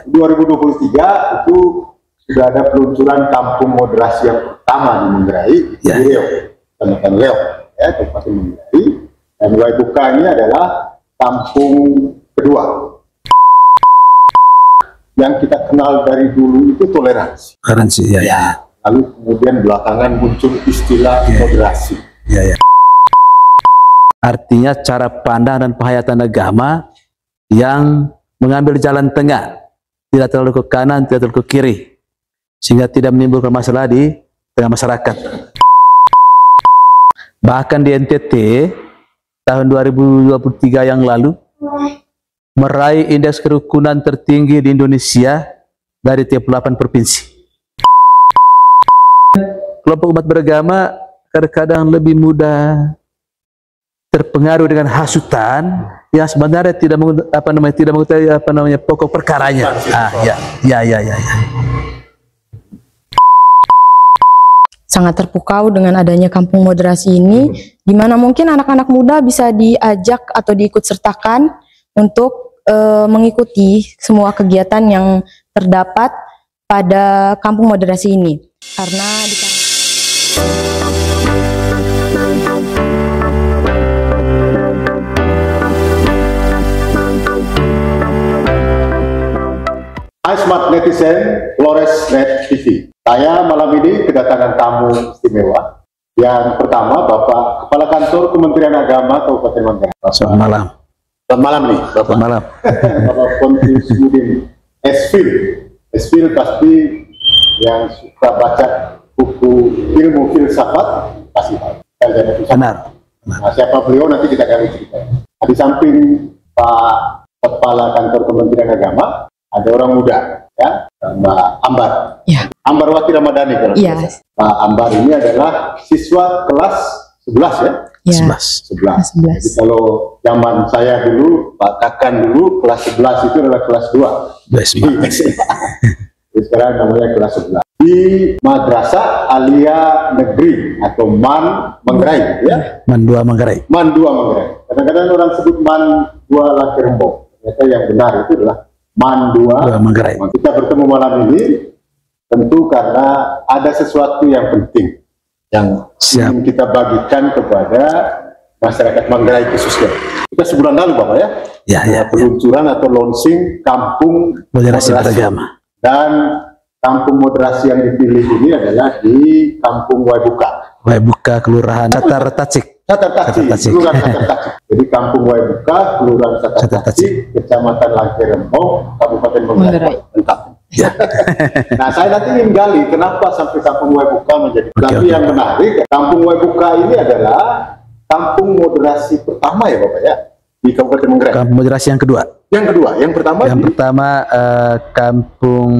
2023 itu sudah ada peluncuran kampung moderasi yang pertama di Manggarai, di Riau, Kecamatan Riau, ya, Kabupaten Manggarai. Dan Waibuka ini adalah kampung kedua. Yang kita kenal dari dulu itu toleransi. Toleransi, ya. Lalu kemudian belakangan muncul istilah moderasi. Ya. Artinya cara pandang dan penghayatan agama yang mengambil jalan tengah, tidak terlalu ke kanan, tidak terlalu ke kiri, sehingga tidak menimbulkan masalah di tengah masyarakat. Bahkan di NTT tahun 2023 yang lalu meraih indeks kerukunan tertinggi di Indonesia dari tiap 8 provinsi. Kelompok umat beragama kadang-kadang lebih mudah terpengaruh dengan hasutan yang sebenarnya tidak mengetahui pokok perkaranya. Ya. Sangat terpukau dengan adanya kampung moderasi ini, di mana mungkin anak-anak muda bisa diajak atau diikut sertakan untuk mengikuti semua kegiatan yang terdapat pada kampung moderasi ini. Karena Hai Smart Netizen, Flores Net TV. Saya malam ini kedatangan tamu istimewa. Yang pertama, Bapak Kepala Kantor Kementerian Agama Kabupaten Manggarai. Selamat malam. Selamat malam nih, Bapak. Selamat malam. Bapak Pontius Mudin Esfil. Esfil pasti yang suka baca buku ilmu filsafat pasti tahu. Benar. Nah, siapa beliau nanti kita akan cerita. Di samping Pak Kepala Kantor Kementerian Agama, ada orang muda, ya, Mbak Ambar. Ya. Ambar Wati Ramadhani kalau ya. Pak Ambar ini adalah siswa kelas 11 ya? Ya. 11. Jadi kalau zaman saya dulu, Pak Kakan dulu, kelas 11 itu adalah kelas 2. Jadi sekarang namanya kelas 11. Di Madrasah Alia Negeri atau MAN Manggarai, ya? MAN 2 Manggarai. MAN 2 Manggarai. Kadang-kadang orang sebut MAN 2 Laki Rembong. Ternyata yang benar itu adalah MAN 2 Manggarai. Kita bertemu malam ini tentu karena ada sesuatu yang penting yang ingin kita bagikan kepada masyarakat Manggarai khususnya. Kita sebulan lalu Bapak ya, peluncuran atau launching kampung moderasi beragama. Dan kampung moderasi yang dipilih ini adalah di Kampung Waibuka. Waibuka, Kelurahan Catar Tacik. Kelurahan Catar Tacik. Jadi Kampung Waibuka, Kelurahan Catar Tacik, Kecamatan Laki Rembong, Kabupaten Manggarai. Lengkap. Ya. Nah, saya nanti ingin gali kenapa sampai Kampung Waibuka menjadi. Tapi yang menarik, Kampung Waibuka ini adalah kampung moderasi pertama ya Bapak ya di Kabupaten Manggarai. Kampung moderasi yang kedua. Yang pertama. Kampung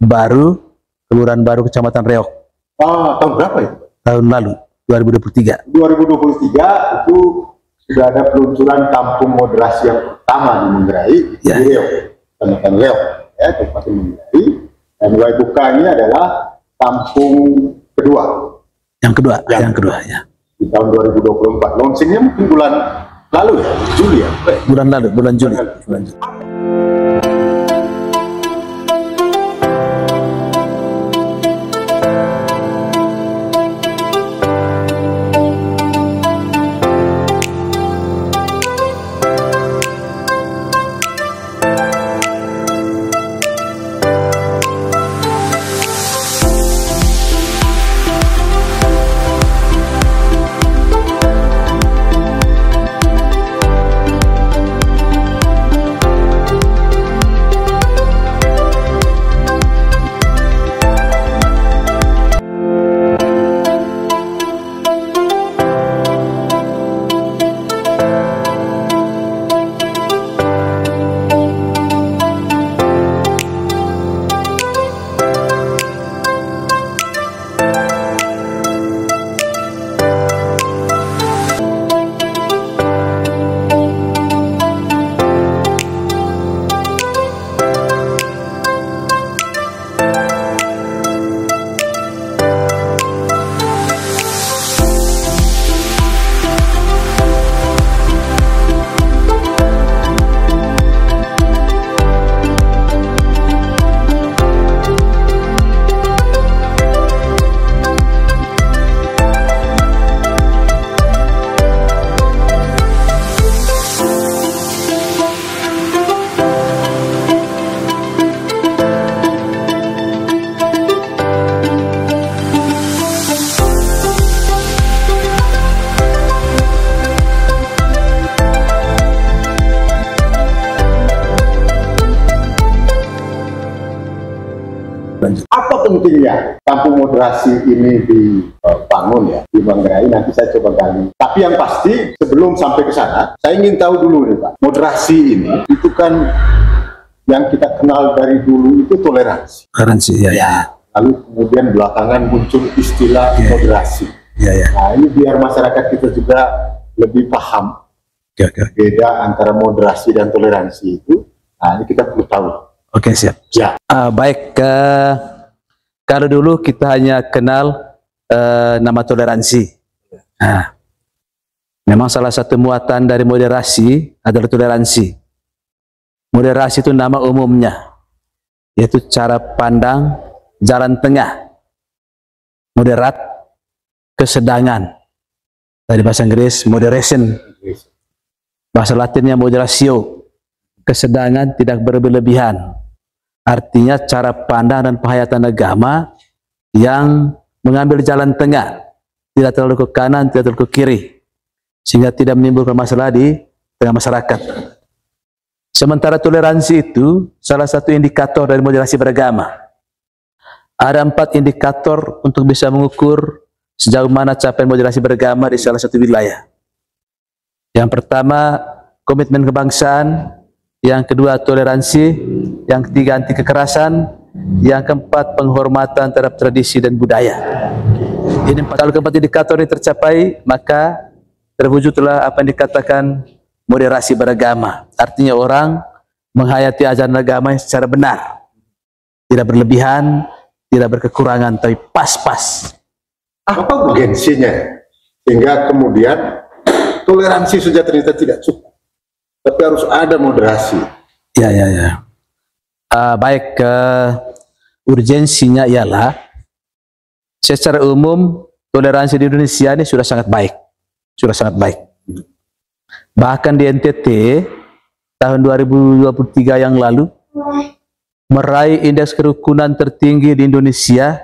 Baru, Kelurahan Baru, Kecamatan Reok. Tahun berapa itu? Tahun lalu, 2023. 2023 itu sudah ada peluncuran kampung moderasi yang pertama di Manggarai, di Riau, Kecamatan Riau, ya, Kabupaten Manggarai. Dan Waibuka ini adalah kampung kedua. Yang kedua ya. Di tahun 2024. Launchingnya mungkin bulan lalu ya, Juli ya. Bulan Juli. Apa pentingnya kampung moderasi ini dibangun ya di Manggarai? Nanti saya coba gali. Tapi yang pasti sebelum sampai ke sana, saya ingin tahu dulu nih Pak, moderasi ini itu kan yang kita kenal dari dulu itu toleransi. Toleransi, ya. Lalu kemudian belakangan muncul istilah moderasi. Nah ini biar masyarakat kita juga lebih paham beda antara moderasi dan toleransi itu. Nah ini kita perlu tahu. Oke, siap. Ya. Baik, kalau dulu kita hanya kenal nama toleransi. Nah, memang salah satu muatan dari moderasi adalah toleransi. Moderasi itu nama umumnya, yaitu cara pandang jalan tengah, moderat, kesedangan. Dari bahasa Inggris moderation, bahasa Latinnya moderatio, kesedangan, tidak berlebihan. Artinya cara pandang dan penghayatan agama yang mengambil jalan tengah, tidak terlalu ke kanan, tidak terlalu ke kiri, sehingga tidak menimbulkan masalah di tengah masyarakat. Sementara toleransi itu salah satu indikator dari moderasi beragama. Ada 4 indikator untuk bisa mengukur sejauh mana capaian moderasi beragama di salah satu wilayah. Yang pertama, komitmen kebangsaan. Yang kedua, toleransi. Yang ketiga, anti kekerasan. Yang keempat, penghormatan terhadap tradisi dan budaya. Ini 4. Kalau keempat indikator ini tercapai, maka terwujudlah apa yang dikatakan moderasi beragama. Artinya orang menghayati ajaran agama secara benar, tidak berlebihan, tidak berkekurangan, tapi pas-pas. Apa urgensinya sehingga kemudian toleransi saja ternyata tidak cukup, tapi harus ada moderasi? Ya. Baik, urgensinya ialah secara umum toleransi di Indonesia ini sudah sangat baik, Bahkan di NTT tahun 2023 yang lalu meraih indeks kerukunan tertinggi di Indonesia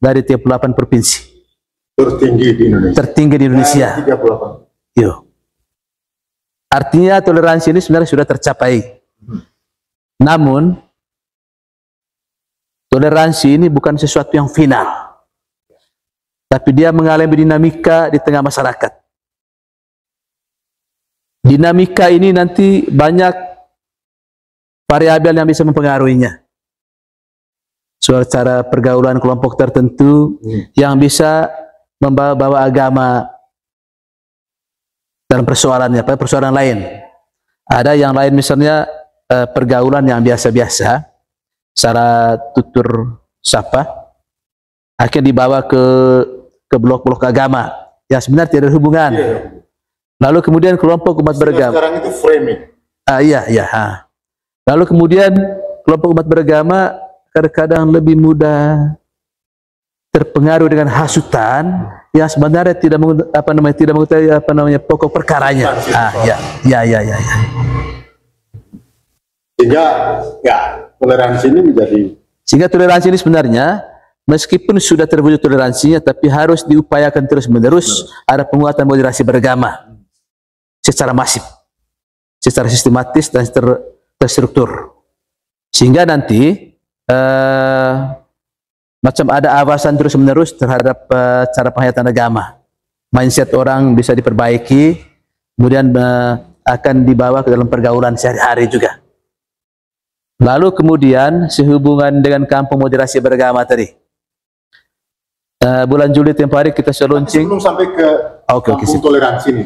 dari 38 provinsi. Tertinggi di Indonesia. 38. Yo. Artinya toleransi ini sebenarnya sudah tercapai. Namun toleransi ini bukan sesuatu yang final, tapi dia mengalami dinamika di tengah masyarakat. Dinamika ini nanti banyak variabel yang bisa mempengaruhinya. Soal cara pergaulan kelompok tertentu yang bisa membawa agama dalam persoalannya, persoalan lain. Ada yang lain misalnya pergaulan yang biasa-biasa, secara tutur sapa, akhirnya dibawa ke blok-blok agama yang sebenarnya tidak ada hubungan. Lalu kemudian kelompok umat beragama. Sekarang itu framing. Lalu kemudian kelompok umat beragama kadang-kadang lebih mudah terpengaruh dengan hasutan yang sebenarnya tidak mengetahui pokok perkaranya. Sehingga toleransi ini sebenarnya meskipun sudah terwujud toleransinya, tapi harus diupayakan terus-menerus ada penguatan moderasi beragama secara masif, secara sistematis dan terstruktur, sehingga nanti macam ada awasan terus-menerus terhadap cara penghayatan agama. Mindset orang bisa diperbaiki, kemudian akan dibawa ke dalam pergaulan sehari-hari juga. Lalu kemudian sehubungan dengan kampung moderasi beragama tadi, bulan Juli tempoh hari kita launching. Sebelum sampai ke kampung toleransi ini,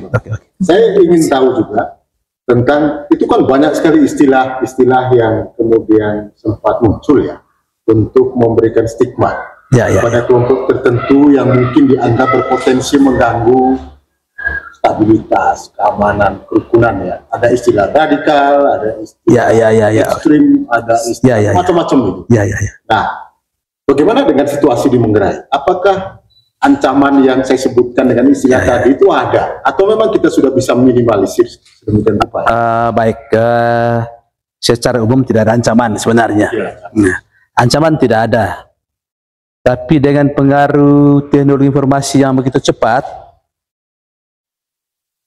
saya ingin tahu juga tentang itu kan banyak sekali istilah-istilah yang kemudian sempat muncul ya untuk memberikan stigma pada kelompok tertentu yang mungkin dianggap berpotensi mengganggu stabilitas, keamanan, kerukunan ya. Ada istilah radikal, ada istilah ekstrim, ada istilah macam-macam gitu. Nah, bagaimana dengan situasi di Manggarai? Apakah ancaman yang saya sebutkan dengan istilah tadi itu ada, atau memang kita sudah bisa minimalisir sedemikian rupa? Baik, secara umum tidak ada ancaman sebenarnya. Ancaman tidak ada, tapi dengan pengaruh teknologi informasi yang begitu cepat,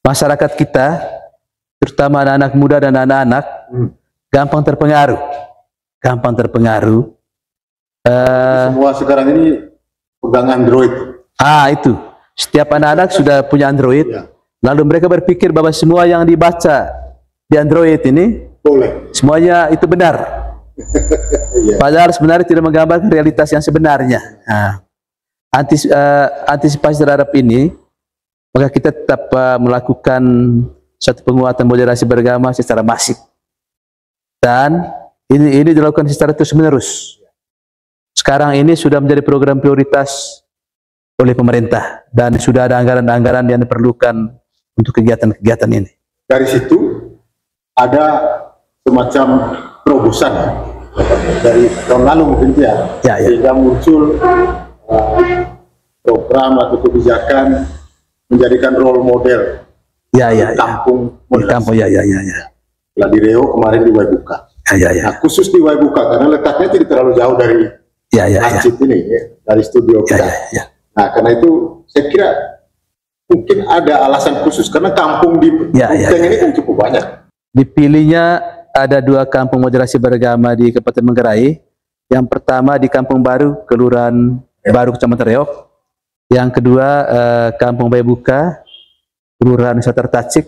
masyarakat kita, terutama anak-anak muda dan anak-anak, gampang terpengaruh Semua sekarang ini pegang Android. Itu. Setiap anak-anak sudah punya Android. Ya. Lalu mereka berpikir bahwa semua yang dibaca di Android ini Boleh. semuanya itu benar. Ya. Padahal sebenarnya tidak menggambarkan realitas yang sebenarnya. Antisipasi terhadap ini, maka kita tetap melakukan satu penguatan moderasi beragama secara masif. Dan ini dilakukan secara terus-menerus. Sekarang ini sudah menjadi program prioritas oleh pemerintah dan sudah ada anggaran-anggaran yang diperlukan untuk kegiatan-kegiatan ini. Dari situ ada semacam terobosan dari tahun lalu mungkin sehingga muncul program atau kebijakan menjadikan role model kampung moderasi. Lah di Riau kemarin di Waibuka. Nah, khusus di Waibuka karena letaknya tidak terlalu jauh dari masjid ini, dari studio kita. Nah, karena itu saya kira mungkin ada alasan khusus karena kampung di Bukeng ini kan cukup banyak. Dipilihnya ada 2 kampung moderasi beragama di Kabupaten Manggarai. Yang pertama di Kampung Baru, Kelurahan Baru, Kecamatan Reok. Yang kedua Kampung Waibuka, Kelurahan Nusa Tertacik,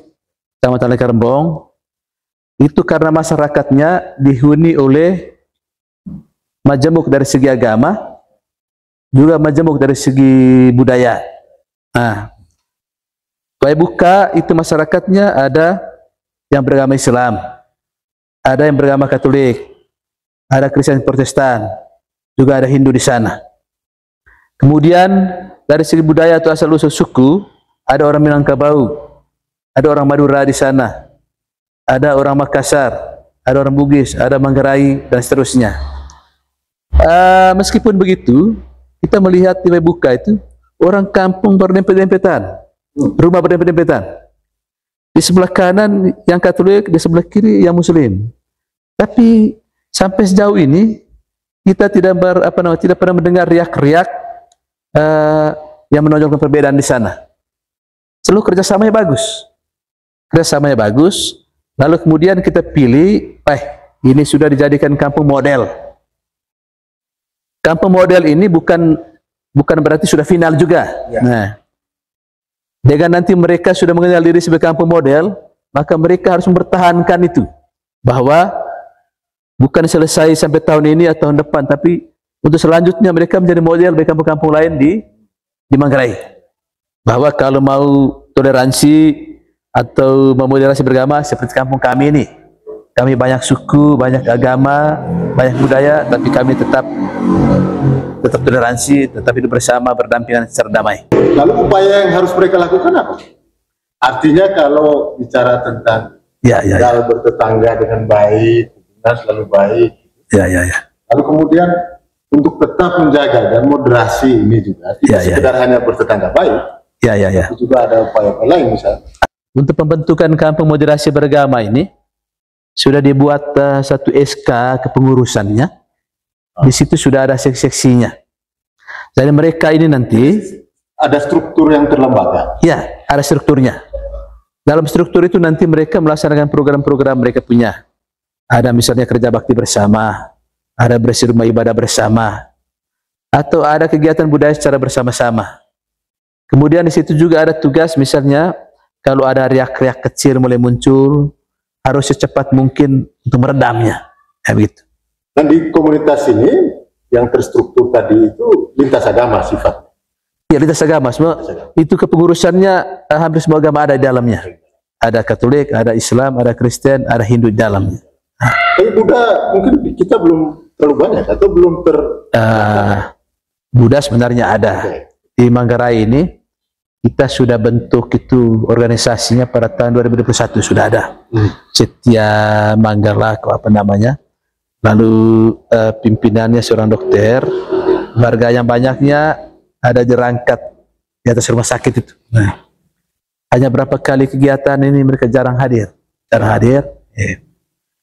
Kecamatan Lekarembong. Itu karena masyarakatnya dihuni oleh majemuk dari segi agama, juga majemuk dari segi budaya. Nah, Waibuka itu masyarakatnya ada yang beragama Islam, ada yang beragama Katolik, ada Kristen Protestan, juga ada Hindu di sana. Kemudian dari segi budaya atau asal usul suku, ada orang Minangkabau, ada orang Madura di sana, ada orang Makassar, ada orang Bugis, ada Manggarai dan seterusnya. Meskipun begitu, kita melihat di Waibuka itu orang kampung berdempet-dempetan, rumah berdempet-dempetan. Di sebelah kanan yang Katolik, di sebelah kiri yang Muslim. Tapi sampai sejauh ini kita tidak pernah mendengar riak-riak yang menonjolkan perbedaan di sana. Selalu kerjasamanya bagus. Lalu kemudian kita pilih, ini sudah dijadikan kampung model. Kampung model ini bukan berarti sudah final juga. Nah, dengan nanti mereka sudah mengenal diri sebagai kampung model, maka mereka harus mempertahankan itu, bahwa bukan selesai sampai tahun ini atau tahun depan, tapi untuk selanjutnya mereka menjadi model bagi kampung-kampung lain di Manggarai. Bahwa kalau mau toleransi atau memoderasi beragama seperti kampung kami ini, kami banyak suku, banyak agama, banyak budaya, tapi kami tetap toleransi, tetap hidup bersama, berdampingan secara damai. Lalu upaya yang harus mereka lakukan apa? Artinya kalau bicara tentang tinggal bertetangga dengan baik, hubungan selalu baik. Lalu kemudian untuk tetap menjaga dan moderasi ini juga tidak sekedar hanya bertetangga baik. Tapi juga ada upaya lain misalnya. Untuk pembentukan kampung moderasi beragama ini sudah dibuat satu SK kepengurusannya. Di situ sudah ada seksi-seksinya. Jadi mereka ini nanti ada struktur yang terlembaga. Ya, ada strukturnya. Dalam struktur itu nanti mereka melaksanakan program-program mereka punya. Ada misalnya kerja bakti bersama, ada bersih rumah ibadah bersama, atau ada kegiatan budaya secara bersama-sama. Kemudian di situ juga ada tugas, misalnya kalau ada riak-riak kecil mulai muncul, harus secepat mungkin untuk meredamnya. Begitu. Dan di komunitas ini yang terstruktur tadi itu lintas agama sifatnya. Ya, lintas agama semua. Itu kepengurusannya hampir semua agama ada di dalamnya. Ada Katolik, ada Islam, ada Kristen, ada Hindu di dalamnya. Tapi Buddha mungkin kita belum terlalu banyak atau belum Buddha sebenarnya ada. Di Manggarai ini kita sudah bentuk itu organisasinya pada tahun 2021 sudah ada. Setia Manggala apa namanya. Lalu pimpinannya seorang dokter, warga yang banyaknya ada dirangkat di atas rumah sakit itu. Nah, hanya berapa kali kegiatan ini mereka jarang hadir.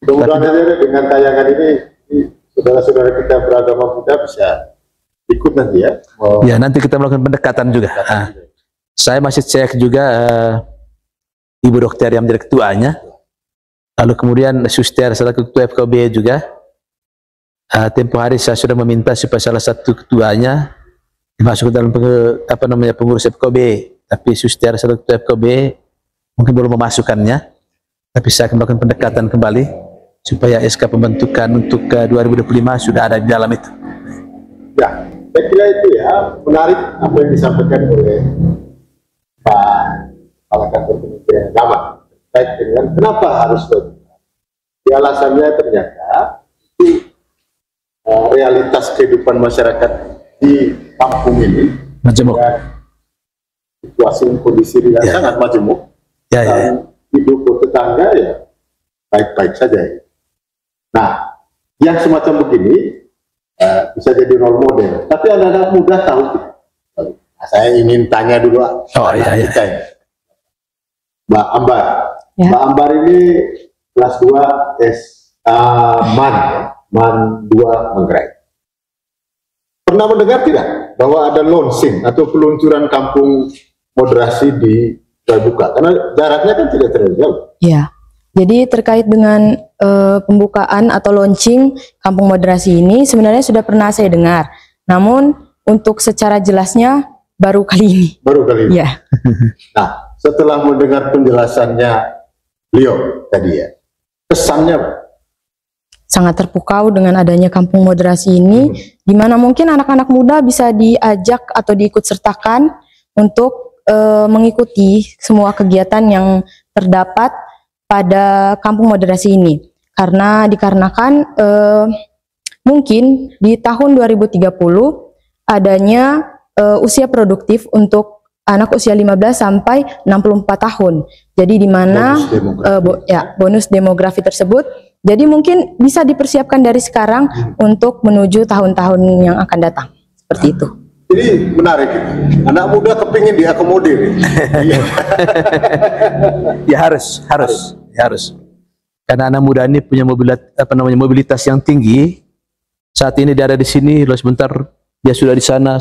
Mudah-mudahan dengan tayangan ini saudara-saudara kita beragama Buddha bisa ikut nanti ya. Ya, nanti kita melakukan pendekatan juga. Saya masih cek juga ibu dokter yang menjadi ketuanya. Lalu kemudian suster selaku ketua FKB juga. tempo hari saya sudah meminta supaya salah satu ketuanya dimasukkan dalam pengurus FKB, tapi sudah ada satu ketua FKB mungkin belum memasukkannya, tapi saya akan melakukan pendekatan kembali supaya SK pembentukan untuk 2025 sudah ada di dalam itu. Ya, saya kira itu ya menarik apa yang disampaikan oleh Pak Kepala Kantor Kementerian Agama terkait dengan kenapa harus bergabung. Ya, alasannya ternyata itu realitas kehidupan masyarakat di kampung ini Majemuk. Situasi kondisi yang sangat majemuk. Dan hidup bertetangga ya baik-baik saja. Nah, yang semacam begini bisa jadi role model. Tapi anak-anak muda tahu tidak? Nah, saya ingin tanya dulu Mbak Ambar. Ya. Mbak Ambar ini kelas 2 MAN 2 Manggarai. Pernah mendengar tidak bahwa ada launching atau peluncuran kampung moderasi di terbuka? Karena jaraknya kan tidak terlalu jauh. Ya, jadi terkait dengan pembukaan atau launching kampung moderasi ini sebenarnya sudah pernah saya dengar. Namun untuk secara jelasnya baru kali ini. Baru kali ini. Ya. Nah, setelah mendengar penjelasannya beliau tadi ya, kesannya apa? Sangat terpukau dengan adanya kampung moderasi ini, di mana mungkin anak-anak muda bisa diajak atau diikut sertakan untuk mengikuti semua kegiatan yang terdapat pada kampung moderasi ini. Karena dikarenakan mungkin di tahun 2030 adanya usia produktif untuk anak usia 15 sampai 64 tahun. Jadi di mana bonus demografi tersebut, jadi mungkin bisa dipersiapkan dari sekarang untuk menuju tahun-tahun yang akan datang. Seperti itu. Jadi menarik, anak muda kepingin diakomodir. Ya harus. Karena anak muda ini punya mobilitas yang tinggi. Saat ini dia ada di sini, lalu sebentar dia sudah di sana.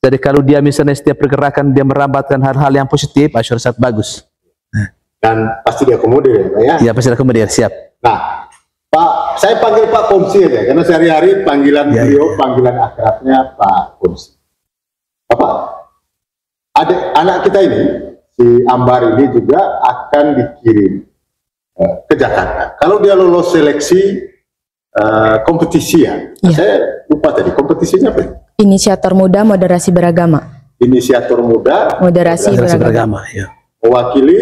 Jadi kalau dia misalnya setiap pergerakan dia merambatkan hal-hal yang positif, sangat bagus. Dan pasti diakomodir ya Pak ya? Iya pasti diakomodir, siap. Nah, Pak, saya panggil Pak Komsi ya, karena sehari-hari panggilan beliau, panggilan akrabnya Pak Komsi. Bapak, anak kita ini, si Ambar ini juga akan dikirim ke Jakarta. Kalau dia lolos seleksi kompetisi ya, saya lupa tadi, kompetisinya apa? Inisiator Muda Moderasi Beragama. Inisiator Muda Moderasi Beragama. Ya. Mewakili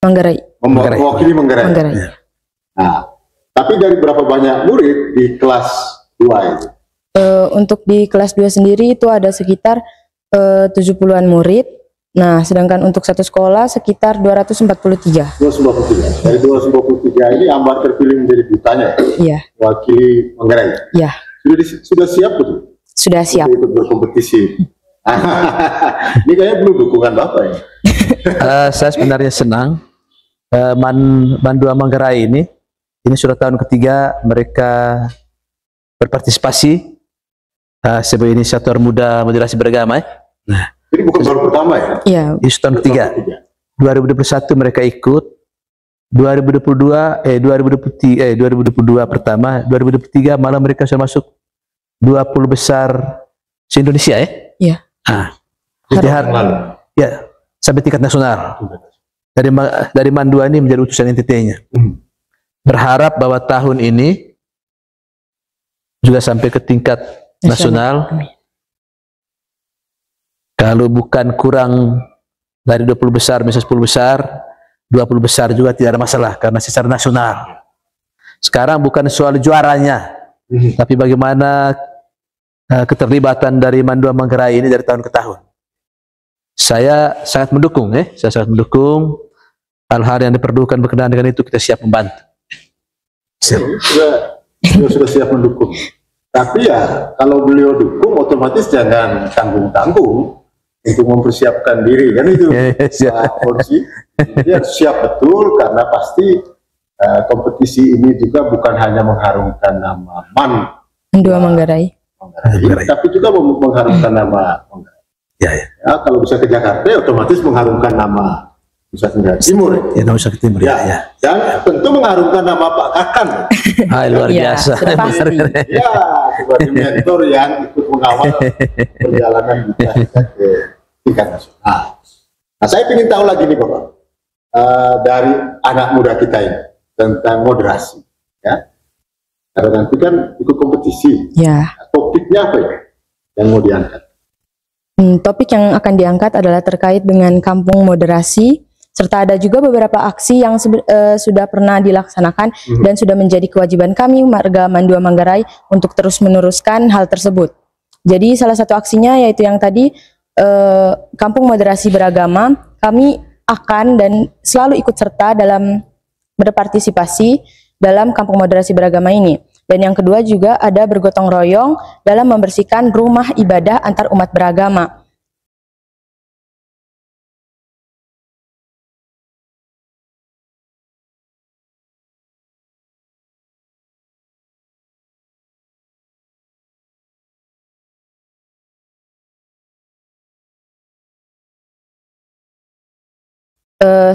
Manggarai. Mewakili Manggarai. Ya. Nah, tapi dari berapa banyak murid di kelas 2 itu? Untuk di kelas 2 sendiri itu ada sekitar 70-an murid. Nah, sedangkan untuk satu sekolah sekitar 243. 243. Dari 243 ini Ambar terpilih menjadi dutanya. Iya. Mewakili Manggarai. Iya. Sudah siap betul? Sudah siap. Untuk berkompetisi. Ini kayaknya belum dukungan Bapak ya? Saya sebenarnya senang. MAN 2 Manggarai ini sudah tahun ketiga mereka berpartisipasi sebagai inisiator muda moderasi beragama. Nah, ini bukan baru pertama ya? Iya. Ini tahun ketiga. 2021 mereka ikut. 2022 pertama, 2023 malah mereka sudah masuk 20 besar se-Indonesia ya? Iya. Nah, ya sampai tingkat nasional. Dari MAN 2 ini menjadi utusan NTT-nya. Berharap bahwa tahun ini juga sampai ke tingkat nasional. Kalau bukan kurang dari 20 besar, misalnya 10 besar, 20 besar juga tidak ada masalah karena secara nasional. Sekarang bukan soal juaranya, tapi bagaimana keterlibatan dari MAN 2 Manggarai ini dari tahun ke tahun. Saya sangat mendukung, saya sangat mendukung hal-hal yang diperlukan berkenaan dengan itu, kita siap membantu. Sudah siap mendukung. Tapi ya kalau beliau dukung, otomatis jangan tanggung-tanggung untuk mempersiapkan diri, kan itu Pak Komsi. Dia siap betul karena pasti kompetisi ini juga bukan hanya mengharumkan nama MAN 2 Manggarai, tapi juga mengharumkan nama Manggarai. Ya, kalau bisa ke Jakarta, otomatis mengharumkan nama Nusa Tenggara Timur. Ya, Nusa Timur ya. Dan tentu mengharumkan nama Pak Kakan. Luar biasa. Ya, sebagai mentor yang ikut mengawal perjalanan kita ke tingkat nasional. Nah, saya ingin tahu lagi nih Bapak, dari anak muda kita ini tentang moderasi, ya. Karena nanti kan ikut kompetisi. Ya. Topiknya apa ya yang mau diangkat? Topik yang akan diangkat adalah terkait dengan kampung moderasi, serta ada juga beberapa aksi yang sudah pernah dilaksanakan dan sudah menjadi kewajiban kami Marga Mandua Manggarai untuk terus meneruskan hal tersebut. Jadi salah satu aksinya yaitu yang tadi kampung moderasi beragama, kami akan dan selalu ikut serta dalam berpartisipasi dalam kampung moderasi beragama ini. Dan yang kedua juga ada bergotong royong dalam membersihkan rumah ibadah antar umat beragama.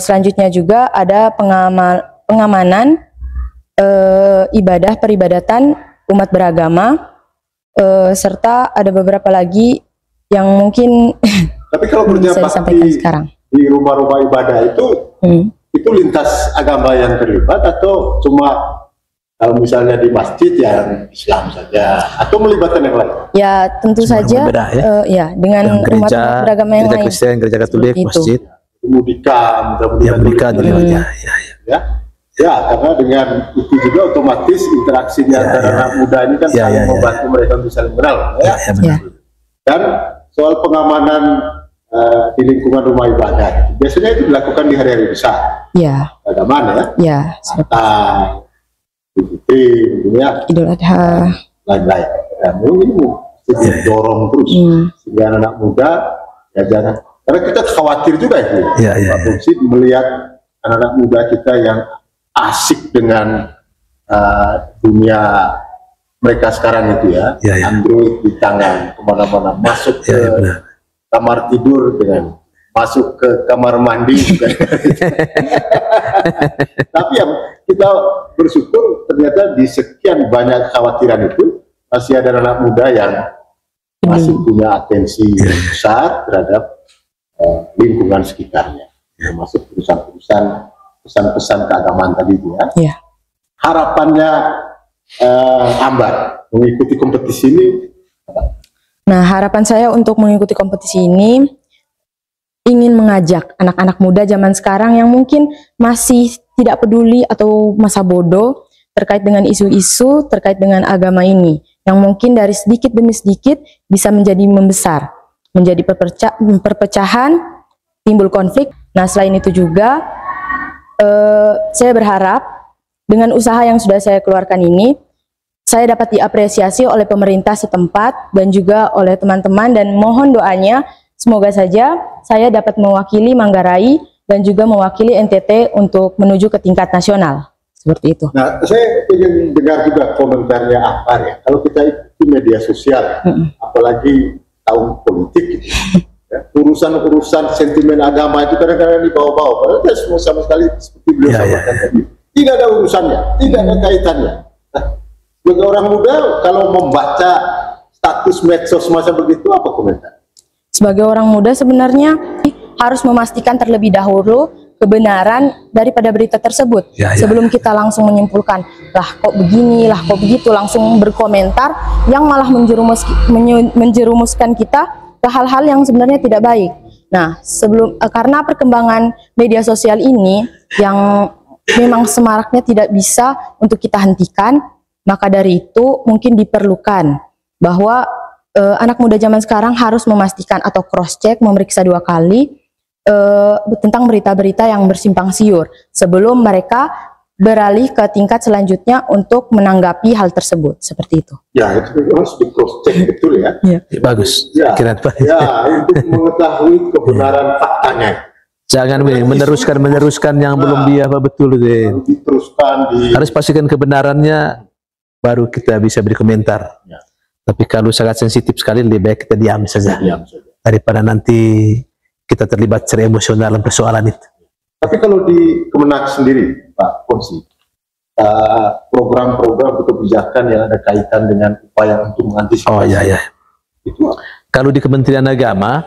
Selanjutnya juga ada pengamanan ibadah peribadatan umat beragama, serta ada beberapa lagi yang mungkin tapi kalau bisa disampaikan sekarang. Di rumah-rumah ibadah itu lintas agama yang terlibat atau cuma kalau misalnya di masjid yang Islam saja atau melibatkan yang lain? Ya tentu saja ya dengan gereja, umat beragama yang lain. Kristen, gereja Katolik, masjid. Mudika, ya, karena dengan itu juga otomatis interaksi di antara anak muda ini kan saling membantu mereka bisa saling kenal, Dan soal pengamanan di lingkungan rumah ibadah, biasanya itu dilakukan di hari-hari besar, keagamaan Idul Adha, lain-lain. Ini dorong terus sehingga anak muda jangan. Karena kita khawatir juga Pak Fungsi melihat anak-anak muda kita yang asik dengan dunia mereka sekarang itu Android di tangan kemana-mana, masuk ke kamar tidur dengan masuk ke kamar mandi juga. Tapi yang kita bersyukur ternyata di sekian banyak kekhawatiran itu masih ada anak muda yang masih punya atensi besar terhadap lingkungan sekitarnya, termasuk perusahaan-perusahaan pesan-pesan keagamaan tadi itu Harapannya Ambar mengikuti kompetisi ini? Nah, harapan saya untuk mengikuti kompetisi ini ingin mengajak anak-anak muda zaman sekarang yang mungkin masih tidak peduli atau masa bodoh terkait dengan isu-isu terkait dengan agama ini, yang mungkin dari sedikit demi sedikit bisa menjadi membesar, menjadi perpecahan, timbul konflik. Nah, selain itu juga saya berharap dengan usaha yang sudah saya keluarkan ini, saya dapat diapresiasi oleh pemerintah setempat dan juga oleh teman-teman, dan mohon doanya semoga saja saya dapat mewakili Manggarai dan juga mewakili NTT untuk menuju ke tingkat nasional. Seperti itu. Nah, saya ingin dengar juga komentarnya Akbar ya. Kalau kita ikuti media sosial, apalagi tahun politik urusan-urusan sentimen agama itu kadang-kadang dibawa-bawa, padahal tidak semua sama sekali seperti beliau sampaikan tadi. Tidak ada urusannya, tidak ada kaitannya. Nah, sebagai orang muda, kalau membaca status medsos semacam begitu, apa komentar? Sebagai orang muda sebenarnya harus memastikan terlebih dahulu kebenaran daripada berita tersebut sebelum kita langsung menyimpulkan, lah kok begini, lah kok begitu, langsung berkomentar yang malah menjerumuskan kita ke hal-hal yang sebenarnya tidak baik. Nah, karena perkembangan media sosial ini yang memang semaraknya tidak bisa untuk kita hentikan, maka dari itu mungkin diperlukan bahwa anak muda zaman sekarang harus memastikan atau cross check, memeriksa 2 kali tentang berita-berita yang bersimpang siur sebelum mereka beralih ke tingkat selanjutnya untuk menanggapi hal tersebut, seperti itu. Ya, itu harus di cross check betul ya. Bagus. Ya, untuk mengetahui kebenaran faktanya. Jangan meneruskan yang belum dia betul itu. Diteruskan harus pastikan kebenarannya baru kita bisa berkomentar. Tapi kalau sangat sensitif sekali, lebih baik kita diam saja. Daripada nanti kita terlibat secara emosional dalam persoalan itu. Tapi kalau di Kemenak sendiri, Pak Ponsi, program-program kebijakan yang ada kaitan dengan upaya untuk mengantisipasi. Itu apa? Kalau di Kementerian Agama,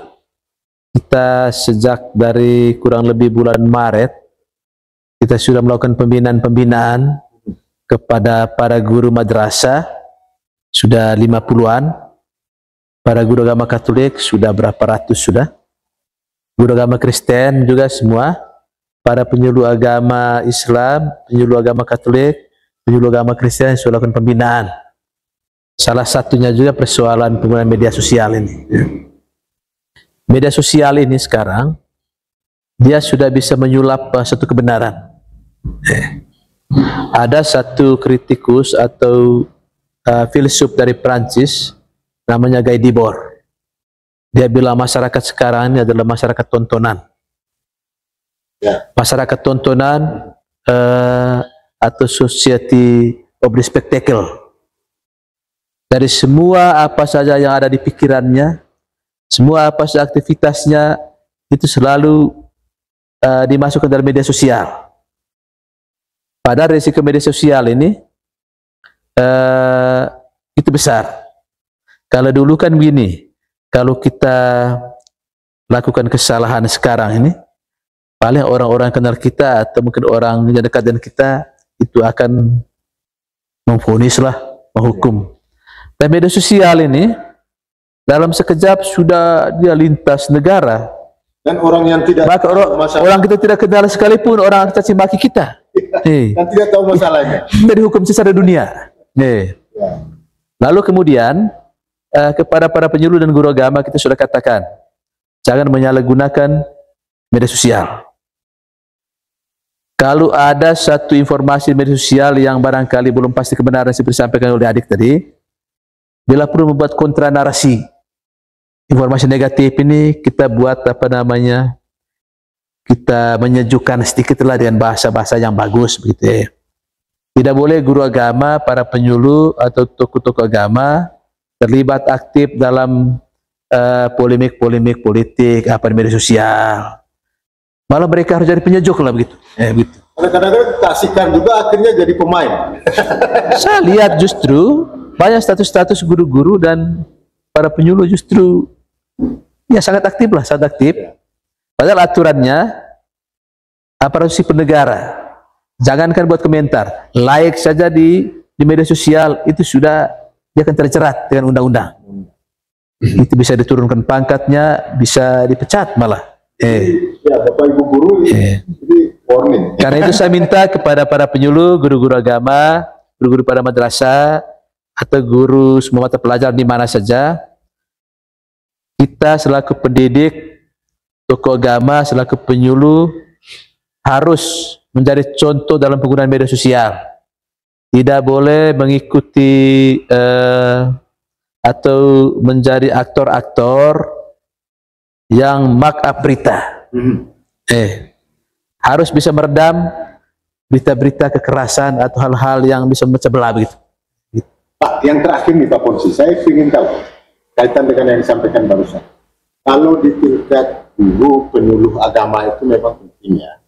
kita sejak dari kurang lebih bulan Maret, kita sudah melakukan pembinaan kepada para guru madrasah, sudah 50-an, para guru agama Katolik sudah berapa ratus sudah, guru agama Kristen juga semua, para penyuluh agama Islam, penyuluh agama Katolik, penyuluh agama Kristen sudah lakukan pembinaan. Salah satunya juga persoalan penggunaan media sosial ini. Media sosial ini sekarang, dia sudah bisa menyulap satu kebenaran. Ada satu kritikus atau filsuf dari Prancis, namanya Guy Debord. Dia bilang masyarakat sekarang ini adalah masyarakat tontonan. Masyarakat tontonan atau society of the spectacle. Dari semua apa saja yang ada di pikirannya, semua apa saja aktivitasnya itu selalu dimasukkan dalam media sosial. Padahal risiko media sosial ini itu besar. Kalau dulu kan begini, kalau kita lakukan kesalahan sekarang ini, paling orang-orang kenal kita atau mungkin orang yang dekat dengan kita itu akan memvonis lah, menghukum. Dan media sosial ini dalam sekejap sudah dia lintas negara. Dan orang yang tidak maka orang kita tidak kenal sekalipun orang caci maki kita. Dan tidak tahu masalahnya. Dari hukum secara dunia. Lalu kemudian kepada para penyuluh dan guru agama kita sudah katakan, jangan menyalahgunakan media sosial. Kalau ada satu informasi media sosial yang barangkali belum pasti kebenaran seperti disampaikan oleh adik tadi, bila perlu membuat kontra narasi. Informasi negatif ini kita buat apa namanya, kita menyejukkan sedikitlah dengan bahasa-bahasa yang bagus begitu. Tidak boleh guru agama, para penyuluh atau tokoh-tokoh agama terlibat aktif dalam polemik-polemik politik apa di media sosial. Malah mereka harus jadi penyejuk lah begitu. Begitu. Kadang-kadang kasihkan juga akhirnya jadi pemain. Saya lihat justru banyak status-status guru-guru dan para penyuluh justru ya sangat aktif lah, sangat aktif. Padahal aturannya aparatur sipil negara. Jangankan buat komentar, like saja di media sosial itu sudah dia akan terjerat dengan undang-undang. Itu bisa diturunkan pangkatnya, bisa dipecat malah. Ya, Bapak Ibu guru ini warning. Karena itu saya minta kepada para penyuluh, guru-guru agama, guru-guru pada madrasah atau guru semua mata pelajaran di mana saja, kita selaku pendidik, tokoh agama, selaku penyuluh harus menjadi contoh dalam penggunaan media sosial. Tidak boleh mengikuti atau menjadi aktor-aktor yang mark-up berita. Harus bisa meredam berita-berita kekerasan atau hal-hal yang bisa memecah belah begitu. Pak, yang terakhir nih Pak Ponsi, saya ingin tahu kaitan dengan yang disampaikan barusan. Kalau di tingkat guru penyuluh agama itu memang pentingnya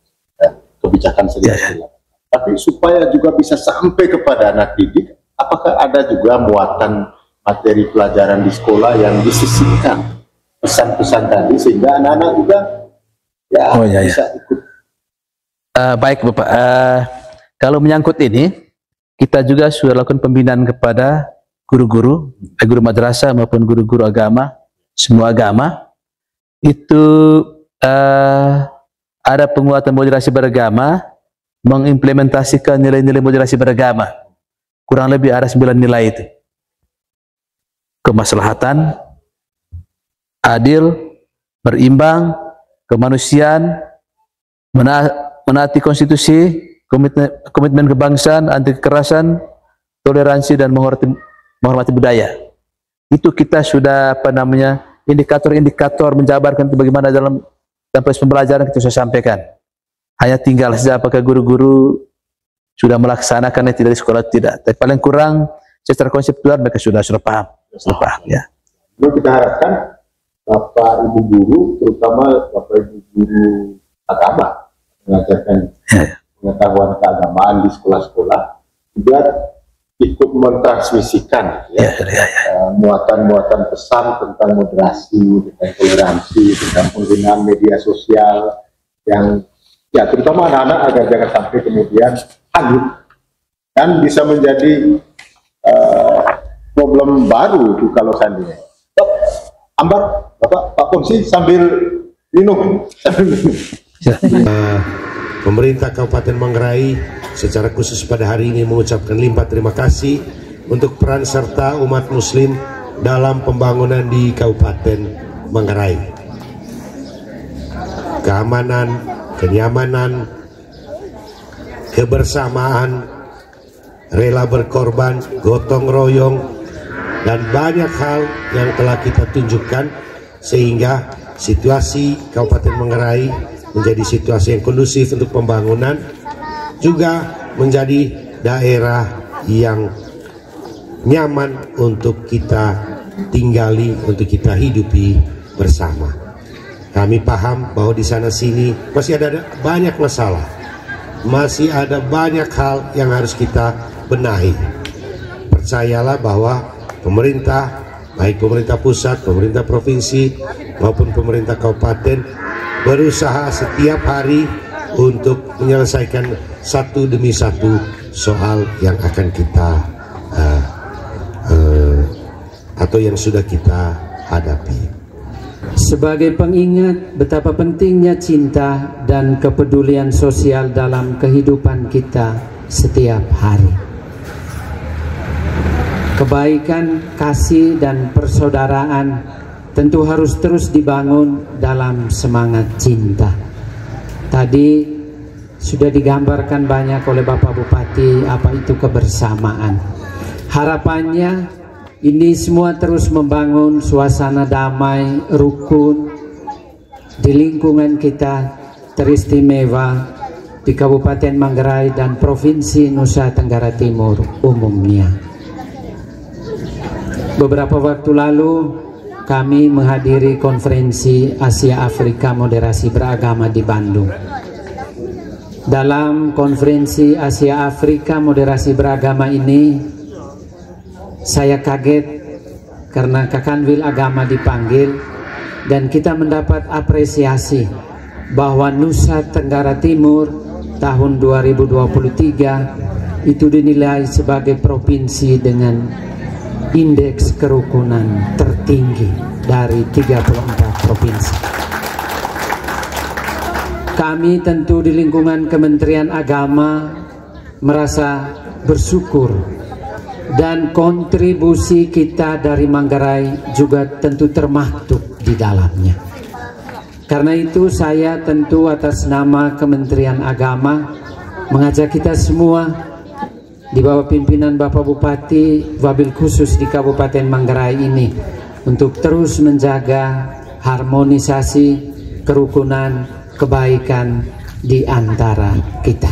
kebijakan sendiri. Tapi supaya juga bisa sampai kepada anak didik, apakah ada juga muatan materi pelajaran di sekolah yang disisipkan pesan-pesan tadi sehingga anak-anak juga bisa ikut. Baik Bapak, kalau menyangkut ini, kita juga sudah lakukan pembinaan kepada guru-guru, guru madrasah maupun guru-guru agama, semua agama. Itu ada penguatan moderasi beragama, mengimplementasikan nilai-nilai moderasi beragama. Kurang lebih ada 9 nilai itu. Kemaslahatan, adil, berimbang, kemanusiaan, menaati konstitusi, komitmen kebangsaan, anti kekerasan, toleransi dan menghormati budaya. Itu kita sudah apa namanya indikator-indikator menjabarkan itu bagaimana dalam proses pembelajaran kita sudah sampaikan. Hanya tinggal saja apakah guru-guru sudah melaksanakannya tidak di sekolah tidak. Tapi paling kurang secara konseptual mereka sudah paham. Ya. Lalu kita harapkan Bapak Ibu guru, terutama Bapak Ibu guru agama, mengajarkan pengetahuan keagamaan di sekolah-sekolah, juga ikut mentransmisikan muatan-muatan pesan tentang moderasi, tentang toleransi, tentang penggunaan media sosial yang terutama anak-anak agar jangan sampai kemudian hanyut dan bisa menjadi problem baru itu kalau seandainya. Ambar, Pak Fungsi sambil minum. Pemerintah Kabupaten Manggarai secara khusus pada hari ini mengucapkan limpah terima kasih untuk peran serta umat muslim dalam pembangunan di Kabupaten Manggarai. Keamanan, kenyamanan, kebersamaan, rela berkorban, gotong royong, dan banyak hal yang telah kita tunjukkan sehingga situasi Kabupaten Manggarai menjadi situasi yang kondusif untuk pembangunan, juga menjadi daerah yang nyaman untuk kita tinggali, untuk kita hidupi bersama. Kami paham bahwa di sana sini masih ada banyak masalah, masih ada banyak hal yang harus kita benahi. Percayalah bahwa pemerintah, baik pemerintah pusat, pemerintah provinsi maupun pemerintah kabupaten, berusaha setiap hari untuk menyelesaikan satu demi satu soal yang akan kita atau yang sudah kita hadapi. Sebagai pengingat betapa pentingnya cinta dan kepedulian sosial dalam kehidupan kita setiap hari. Kebaikan, kasih, dan persaudaraan tentu harus terus dibangun dalam semangat cinta. Tadi sudah digambarkan banyak oleh Bapak Bupati apa itu kebersamaan. Harapannya ini semua terus membangun suasana damai, rukun di lingkungan kita teristimewa di Kabupaten Manggarai dan Provinsi Nusa Tenggara Timur umumnya. Beberapa waktu lalu kami menghadiri konferensi Asia Afrika Moderasi Beragama di Bandung. Dalam konferensi Asia Afrika Moderasi Beragama ini, saya kaget karena Kakanwil Agama dipanggil dan kita mendapat apresiasi bahwa Nusa Tenggara Timur tahun 2023 itu dinilai sebagai provinsi dengan indeks kerukunan tertinggi dari 34 provinsi. Kami tentu di lingkungan Kementerian Agama merasa bersyukur dan kontribusi kita dari Manggarai juga tentu termaktub di dalamnya. Karena itu saya tentu atas nama Kementerian Agama mengajak kita semua di bawah pimpinan Bapak Bupati wabil khusus di Kabupaten Manggarai ini untuk terus menjaga harmonisasi, kerukunan, kebaikan di antara kita.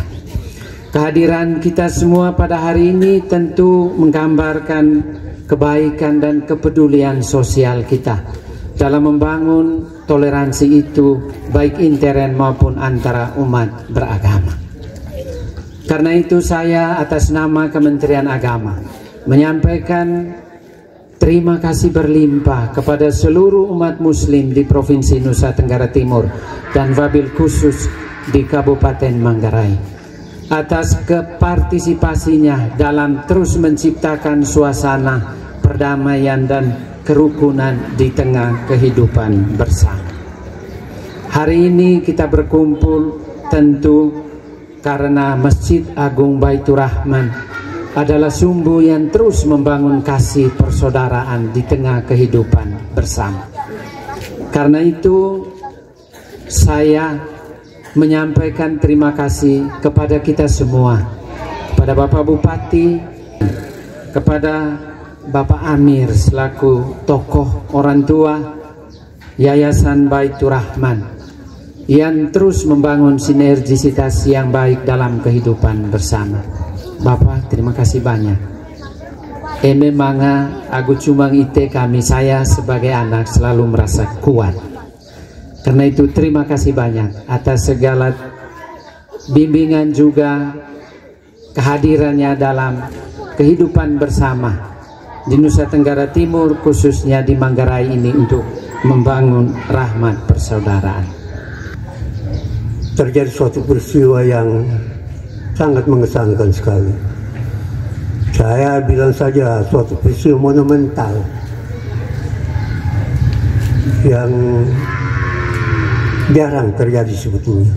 Kehadiran kita semua pada hari ini tentu menggambarkan kebaikan dan kepedulian sosial kita dalam membangun toleransi itu baik intern maupun antara umat beragama. Karena itu saya atas nama Kementerian Agama menyampaikan terima kasih berlimpah kepada seluruh umat muslim di Provinsi Nusa Tenggara Timur dan wabil khusus di Kabupaten Manggarai atas kepartisipasinya dalam terus menciptakan suasana perdamaian dan kerukunan di tengah kehidupan bersama. Hari ini kita berkumpul tentu karena Masjid Agung Baitur Rahman adalah sumbu yang terus membangun kasih persaudaraan di tengah kehidupan bersama. Karena itu saya menyampaikan terima kasih kepada kita semua, kepada Bapak Bupati, kepada Bapak Amir selaku tokoh orang tua Yayasan Baitur Rahman yang terus membangun sinergisitas yang baik dalam kehidupan bersama. Bapak terima kasih banyak. Manga aku cuma ite kami, saya sebagai anak selalu merasa kuat. Karena itu terima kasih banyak atas segala bimbingan juga kehadirannya dalam kehidupan bersama di Nusa Tenggara Timur, khususnya di Manggarai ini, untuk membangun rahmat persaudaraan. Terjadi suatu peristiwa yang sangat mengesankan sekali. Saya bilang saja suatu peristiwa monumental yang jarang terjadi sebetulnya.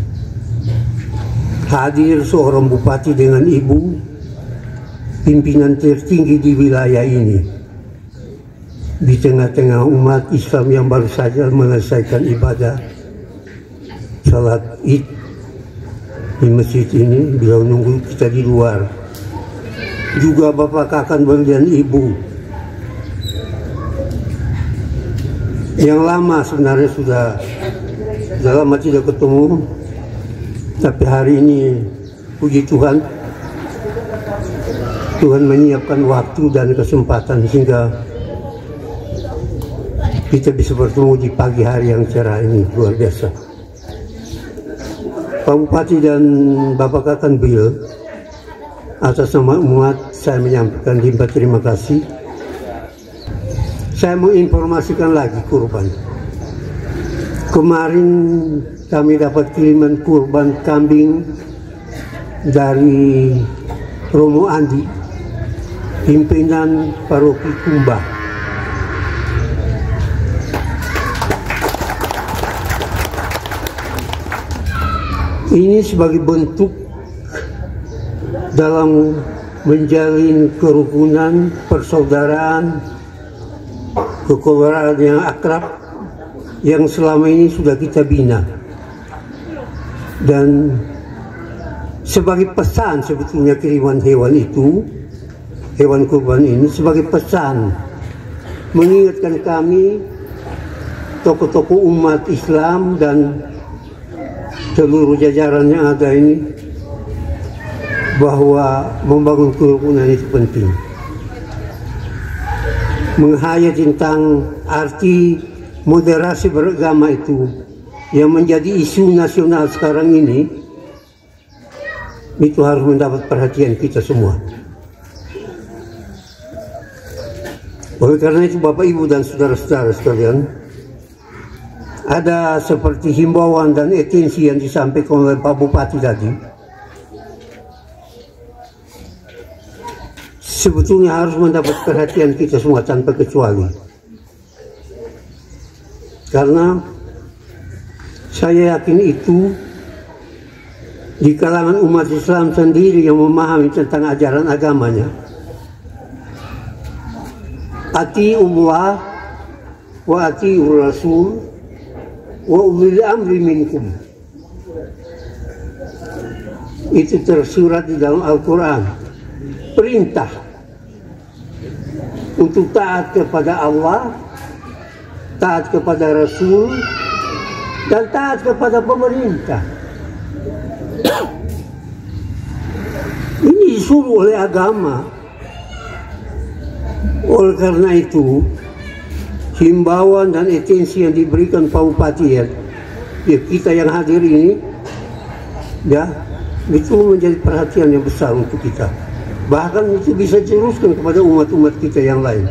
Hadir seorang bupati dengan ibu, pimpinan tertinggi di wilayah ini, di tengah-tengah umat Islam yang baru saja menyelesaikan ibadah salat Id di masjid ini. Beliau nunggu kita di luar. Juga bapak kakak dan ibu yang lama sebenarnya sudah lama tidak ketemu, tapi hari ini puji Tuhan, Tuhan menyiapkan waktu dan kesempatan sehingga kita bisa bertemu di pagi hari yang cerah ini. Luar biasa. Pak Bupati dan Bapak Kakanwil, atas nama umat saya menyampaikan limpah terima kasih. Saya mau informasikan lagi kurban. Kemarin kami dapat kiriman kurban kambing dari Romo Andi, pimpinan Paroki Kumbah. Ini sebagai bentuk dalam menjalin kerukunan, persaudaraan, kekeluargaan yang akrab yang selama ini sudah kita bina. Dan sebagai pesan sebetulnya kiriman hewan itu, hewan kurban ini sebagai pesan mengingatkan kami, tokoh-tokoh umat Islam dan seluruh jajaran yang ada ini, bahwa membangun kerukunan itu penting. Menghayat tentang arti moderasi beragama itu yang menjadi isu nasional sekarang ini, itu harus mendapat perhatian kita semua. Oleh karena itu Bapak Ibu dan saudara-saudara sekalian, ada seperti himbauan dan atensi yang disampaikan oleh Pak Bupati tadi, sebetulnya harus mendapat perhatian kita semua tanpa kecuali. Karena saya yakin itu di kalangan umat Islam sendiri yang memahami tentang ajaran agamanya, ati'ullah wa ati'ur rasul wa ulil amri minkum. Itu tersurat di dalam Al-Quran, perintah untuk taat kepada Allah, taat kepada Rasul, dan taat kepada pemerintah. Ini disuruh oleh agama. Oleh karena itu, himbauan dan atensi yang diberikan Pak Bupati ya kita yang hadir ini, ya, itu menjadi perhatian yang besar untuk kita. Bahkan itu bisa diteruskan kepada umat-umat kita yang lain.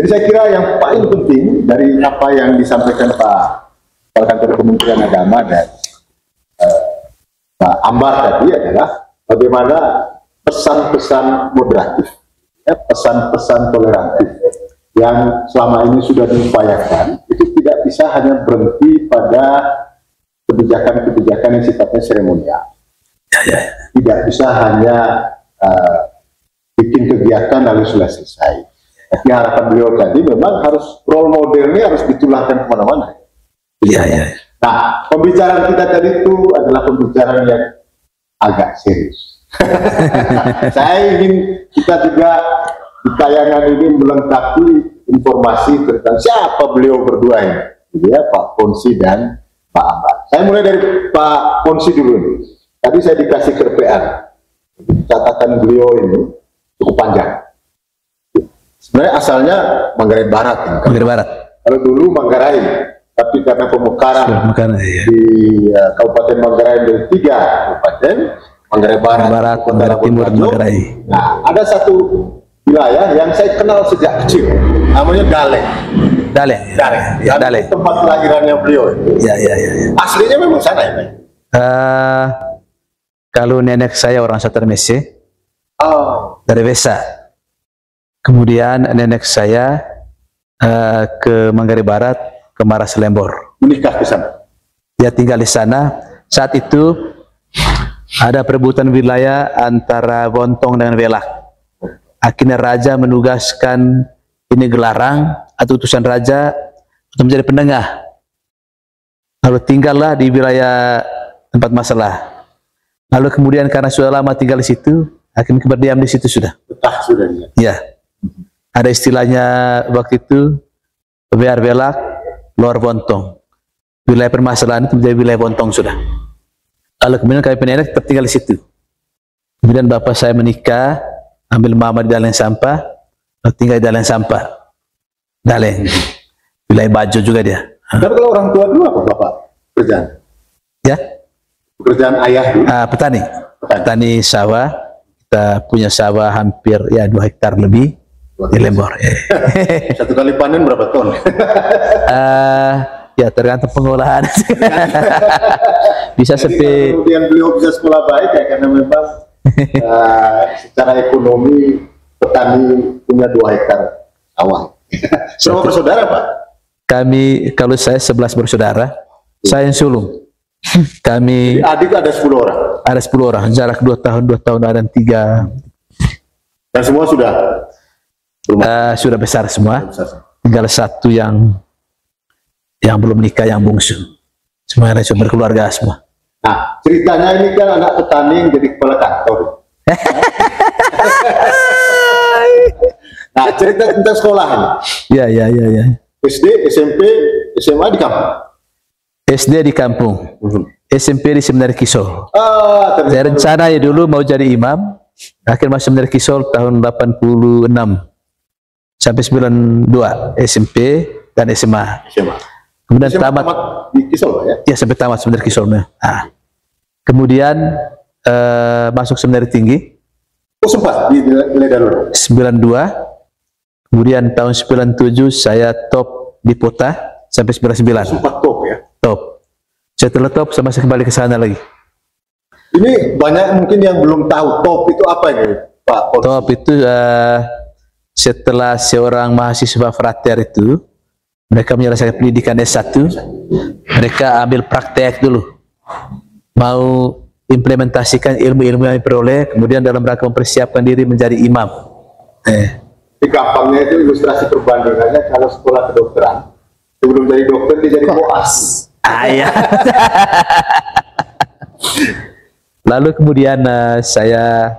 Jadi saya kira yang paling penting dari apa yang disampaikan Pak Kepala Kantor Kementerian Agama dan Pak Ambar tadi adalah bagaimana pesan-pesan moderatif, ya, pesan-pesan tolerantif yang selama ini sudah diupayakan itu tidak bisa hanya berhenti pada kebijakan-kebijakan yang sifatnya seremonial. Tidak bisa hanya bikin kegiatan lalu sudah selesai. Tapi harapan beliau tadi memang harus role modelnya harus ditularkan kemana-mana. Nah, pembicaraan kita tadi itu adalah pembicaraan yang agak serius. Saya ingin kita juga di tayangan ini melengkapi informasi tentang siapa beliau berdua ini, ya, Pak Ponsi dan Pak Ambar. Saya mulai dari Pak Ponsi dulu. Tadi saya dikasih kerpean, catatan beliau ini cukup panjang. Sebenarnya asalnya Manggarai Barat. Manggarai Barat. Kalau dulu Manggarai, tapi karena pemekaran di Kabupaten Manggarai dari 3 kabupaten, Manggarai Barat, Manggarai Timur, Manggarai. Nah, ada satu wilayah yang saya kenal sejak kecil, namanya Dale. Dale. Tempat kelahirannya beliau. Aslinya memang sana ya, Pak? Kalau nenek saya orang Satarmese, dari Wesa. Kemudian nenek saya ke Manggarai Barat, ke Maras Lembor. Menikah ke sana. Dia tinggal di sana. Saat itu ada perebutan wilayah antara Bontong dengan Velak. Akhirnya raja menugaskan ini Gelarang atau utusan raja untuk menjadi penengah. Lalu tinggallah di wilayah tempat masalah. Lalu kemudian karena sudah lama tinggal di situ, akhirnya berdiam di situ sudah. Betah sudah dia. Ya. Ada istilahnya waktu itu Biar Velak, Luar Bontong. Wilayah permasalahan itu menjadi wilayah Bontong sudah. Lalu kemudian kami penenek tetap tinggal di situ. Kemudian bapak saya menikah, ambil mama di Daleng Sampah, lalu tinggal di Daleng Sampah. Daleng, wilayah Bajo juga dia. Tapi kalau orang tua dulu apa bapak pekerjaan? Ya, pekerjaan ayah dulu? Petani sawah. Kita punya sawah hampir ya 2 hektar lebih di Lembor. Satu kali panen berapa ton? Ya tergantung pengolahan. Bisa sampai. Kemudian beliau bisa sekolah baik ya karena memang secara ekonomi petani punya 2 hektar sawah. Semua bersaudara Pak? Kami, kalau saya 11 bersaudara, saya yang sulung. Kami. Jadi adik ada 10 orang? Ada 10 orang, jarak 2 tahun, ada 3. Dan semua sudah besar semua. Tinggal satu yang belum nikah, yang bungsu. Semuanya sudah berkeluarga semua. Nah, ceritanya ini kan anak petani yang jadi kepala kantor. Nah, cerita tentang sekolahan. Ya. SD, SMP, SMA di kampung. SD di kampung. SMP di Seminari Kisol. Saya rencana ya dulu mau jadi imam. Akhir masuk Seminari Kisol tahun 86 sampai 92 SMP dan SMA. Kemudian tamat di Kisol ya? Ya, sampai tamat Seminari Kisol. Nah, kemudian masuk Seminari Tinggi. Oh, sempat di Ledalur. 92. Kemudian tahun 97 saya top di Pota sampai 99. Sempat top ya? Top. Setelah top saya masih kembali ke sana lagi. Ini banyak mungkin yang belum tahu top itu apa ini, Pak Ponsi? Top itu setelah seorang mahasiswa frater itu mereka menyelesaikan pendidikan S1, mereka ambil praktek dulu, mau implementasikan ilmu-ilmu yang diperoleh, kemudian dalam rangka mempersiapkan diri menjadi imam. Di gampangnya itu ilustrasi perbandingannya kalau sekolah kedokteran sebelum jadi dokter dia jadi koas. Ya. Lalu kemudian saya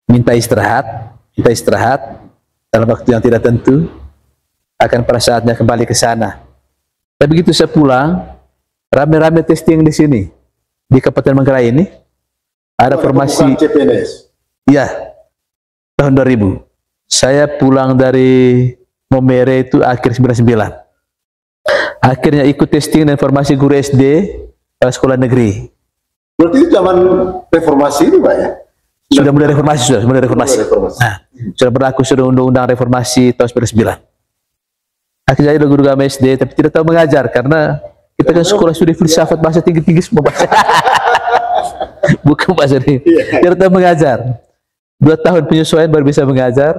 minta istirahat dalam waktu yang tidak tentu, akan pada saatnya kembali ke sana. Tapi begitu saya pulang, rame-rame testing di sini di Kabupaten Manggarai ini ada formasi CPNS. Iya, tahun 2000. Saya pulang dari Momere itu akhir 99. Akhirnya ikut testing dan formasi guru SD pada sekolah negeri. Berarti itu zaman reformasi ini Pak ya? Sudah mulai reformasi, sudah mulai reformasi. Nah, sudah berlaku sudah undang-undang reformasi tahun 99. Akhirnya jadi guru agama SD, tapi tidak tahu mengajar karena kita kan sekolah studi filsafat bahasa tinggi-tinggi semua bahasa. Bukan bahasa ini. Tidak tahu mengajar. 2 tahun penyesuaian baru bisa mengajar.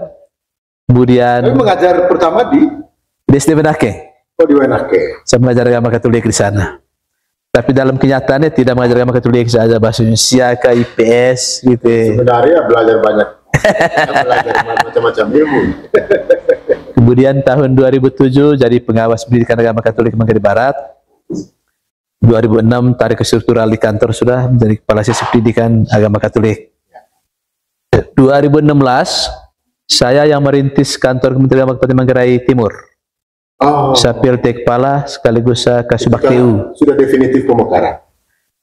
Kemudian. Tapi mengajar pertama di SD Wenake. Oh, di Wenake. Saya mengajar agama Katolik di sana. Tapi dalam kenyataannya tidak mengajar agama Katolik saja, bahasa Indonesia, IPS gitu. Sebenarnya belajar banyak. Belajar macam-macam ilmu. Kemudian tahun 2007 jadi pengawas pendidikan agama Katolik Manggarai Barat. 2006 tarik ke struktural di kantor sudah menjadi kepala seksi pendidikan agama Katolik. 2016 saya yang merintis kantor Kementerian Agama Kabupaten Manggarai Timur. Saya PLT kepala sekaligus Kasubag TU. Sudah definitif pemekaran.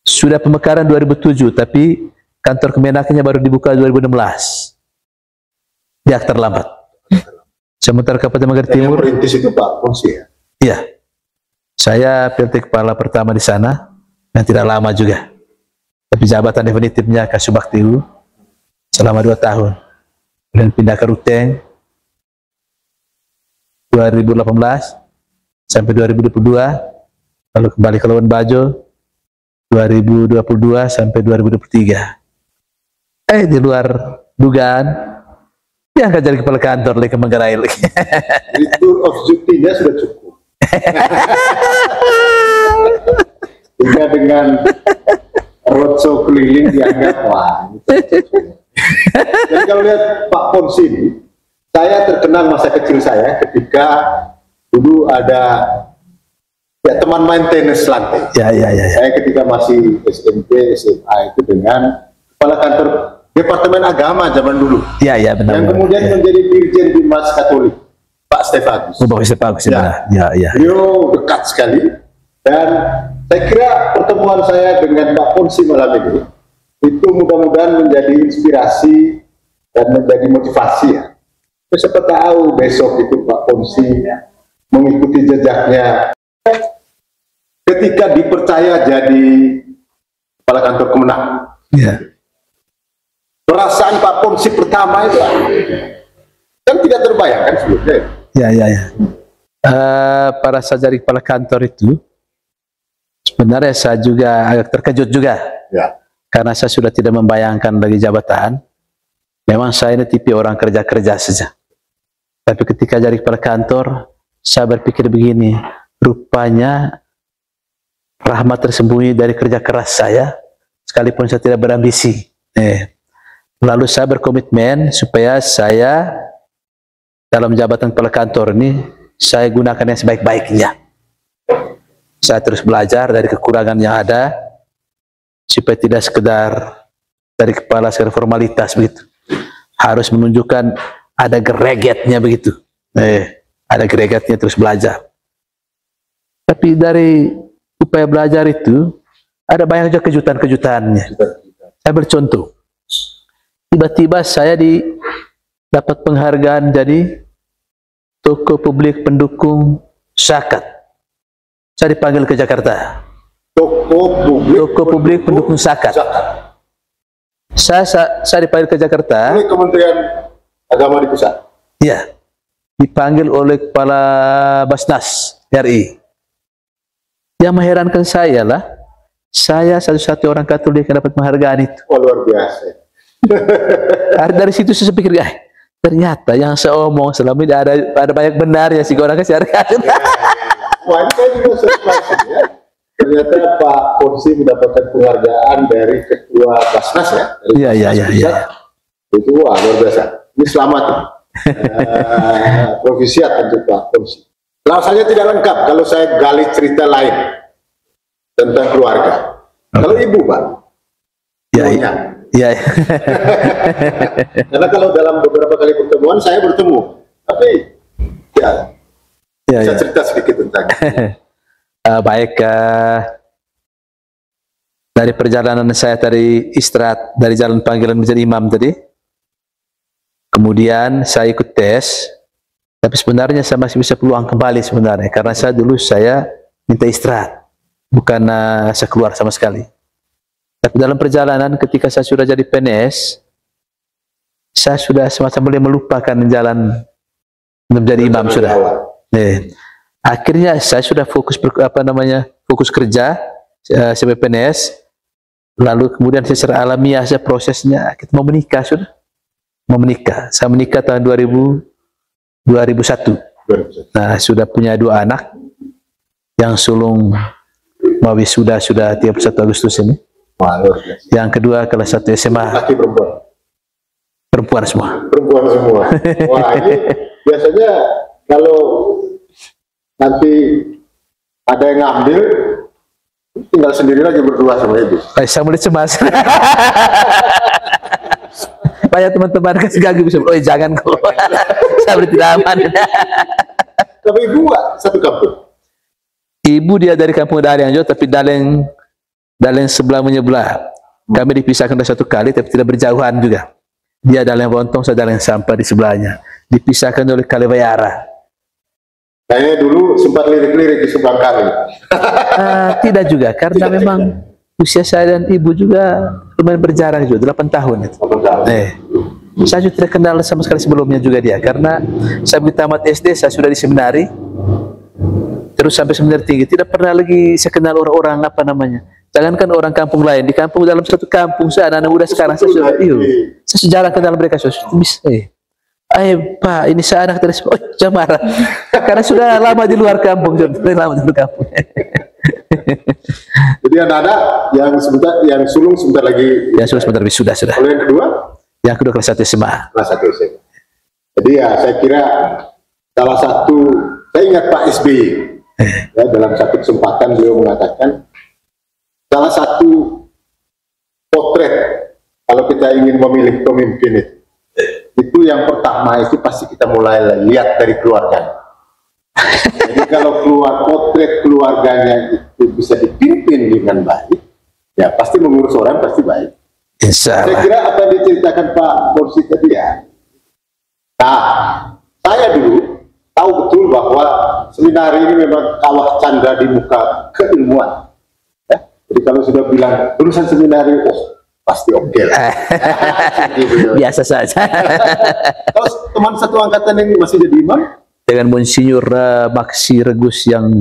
Sudah pemekaran 2007, tapi kantor Kemenaknya baru dibuka 2016. Ya, terlambat. Sementara Kabupaten Manggarai Timur. Yang merintis itu Pak Ponsi ya? Iya. Saya PLT kepala pertama di sana, dan tidak lama juga. Tapi jabatan definitifnya Kasubag TU selama 2 tahun. Dan pindah ke Ruteng 2018 sampai 2022, lalu kembali ke Labuan Bajo 2022 sampai 2023. Di luar dugaan, dia akan jadi kepala kantor di Manggarai. Jadi tour of duty-nya sudah cukup. Hingga dengan roadshow keliling dianggap wah. Jadi kalau lihat Pak Ponsi ini, saya terkenal masa kecil saya ketika dulu ada ya teman main tenis lantai. Ya. Saya ketika masih SMP, SMA itu dengan kepala kantor Departemen Agama zaman dulu. Ya, benar. Yang kemudian menjadi Dirjen Bimas Katolik, Pak Stefanus. Pak Stefanus, ya. Beliau dekat sekali, dan saya kira pertemuan saya dengan Pak Ponsi malam ini itu mudah-mudahan menjadi inspirasi dan menjadi motivasi ya. Siapa tahu besok itu Pak Ponsi mengikuti jejaknya ketika dipercaya jadi kepala kantor Kemenang. Ya. Perasaan Pak Ponsi pertama itu kan tidak terbayangkan sebelumnya. Ya. Pada saat jadi kepala kantor itu, sebenarnya saya juga agak terkejut juga. Ya. Karena saya sudah tidak membayangkan lagi jabatan. Memang saya ini tipe orang kerja-kerja saja. Tapi ketika jadi kepala kantor, saya berpikir begini, rupanya rahmat tersembunyi dari kerja keras saya, sekalipun saya tidak berambisi. Lalu saya berkomitmen supaya saya dalam jabatan kepala kantor ini, saya gunakan yang sebaik-baiknya. Saya terus belajar dari kekurangan yang ada, supaya tidak sekedar dari kepala sekedar formalitas begitu. Harus menunjukkan ada gregetnya begitu. Ada gregetnya, terus belajar. Tapi dari upaya belajar itu ada banyak juga kejutan-kejutannya. Saya bercontoh. Tiba-tiba saya dapat penghargaan jadi tokoh publik pendukung zakat. Saya dipanggil ke Jakarta. Toko publik pendukung zakat. Saya dipanggil ke Jakarta. Oleh Kementerian Agama di pusat. Iya, dipanggil oleh Kepala Basnas RI. Yang mengherankan saya lah, saya satu-satu orang Katolik yang dapat penghargaan itu. Oh, luar biasa. Dari situ saya pikir, ternyata yang saya omong selama ini ada banyak benarnya sih orang kesehatan. Wah, ini saya juga surprise ya. Ternyata Pak Ponsi mendapatkan penghargaan dari Ketua Basnas ya. Iya. Itu wah, luar biasa. Ini selamat. Provisiat untuk Pak Ponsi. Rasanya tidak lengkap kalau saya gali cerita lain tentang keluarga. Kalau ibu, Pak. Iya. Karena kalau dalam beberapa kali pertemuan saya bertemu, tapi saya cerita sedikit tentang. Baik, dari perjalanan saya tadi istirahat dari jalan panggilan menjadi imam tadi, kemudian saya ikut tes, tapi sebenarnya saya masih bisa peluang kembali sebenarnya, karena saya minta istirahat, bukan saya keluar sama sekali. Tapi dalam perjalanan ketika saya sudah jadi PNS, saya sudah semacam boleh melupakan jalan menjadi imam sudah. Akhirnya saya sudah fokus fokus kerja sebagai PNS, lalu kemudian secara alamiah saya prosesnya kita mau menikah sudah. Mau menikah. Saya menikah tahun 2001. Nah, sudah punya 2 anak yang sulung mau wisuda sudah 31 Agustus ini. Yang kedua kelas 1 SMA. Laki perempuan? Perempuan semua. Perempuan semua. Wah, ini biasanya kalau nanti ada yang ngambil, tinggal sendiri lagi berdua sama ibu. Saya mulai cemas. Banyak teman-teman kasih ganggu bisa, oh jangan kok. Saya mulai tidak aman. Tapi ibu satu kampung? Ibu dia dari kampung Daleng juga, tapi Daleng sebelah menyebelah. Kami dipisahkan dari 1 kali, tapi tidak berjauhan juga. Dia Daleng Bontong, saya Daleng Sampah di sebelahnya. Dipisahkan oleh Kalibayara. Kayaknya dulu sempat lirik-lirik di sebelah kali. Tidak juga, karena memang usia saya dan ibu juga lumayan berjarak juga, 8 tahun itu. 8 tahun. Saya juga tidak kenal sama sekali sebelumnya juga dia, karena saya begitu tamat SD saya sudah di seminari, terus sampai seminari tinggi, tidak pernah lagi saya kenal orang-orang apa namanya. Jangankan orang kampung lain, di kampung dalam satu kampung saya anak-anak muda sekarang saya sudah saya jarang kenal mereka. Pak, ini saya anak dari jangan marah, karena sudah lama di luar kampung, Jadi anak-anak yang sulung sebentar lagi. Yang sulung sebentar lagi sudah. Kalau yang kedua? Yang kedua kelas 1 SMA. Kelas 1 SMA. Jadi ya saya kira salah satu, saya ingat Pak SBY ya, dalam satu kesempatan beliau mengatakan salah satu potret kalau kita ingin memilih pemimpin itu yang pertama itu pasti kita mulai lihat dari keluarganya. Jadi kalau potret keluarganya itu bisa dipimpin dengan baik, ya pasti mengurus orang pasti baik. Saya kira apa yang diceritakan Pak Polisi tadi ya. Nah, saya dulu tahu betul bahwa seminari ini memang kawah canda di muka keilmuan. Ya? Jadi kalau sudah bilang lulusan seminari, pasti oke lah. Biasa saja. Kalau teman satu angkatan ini masih jadi imam? Dengan Monsinyur Maksi Regus yang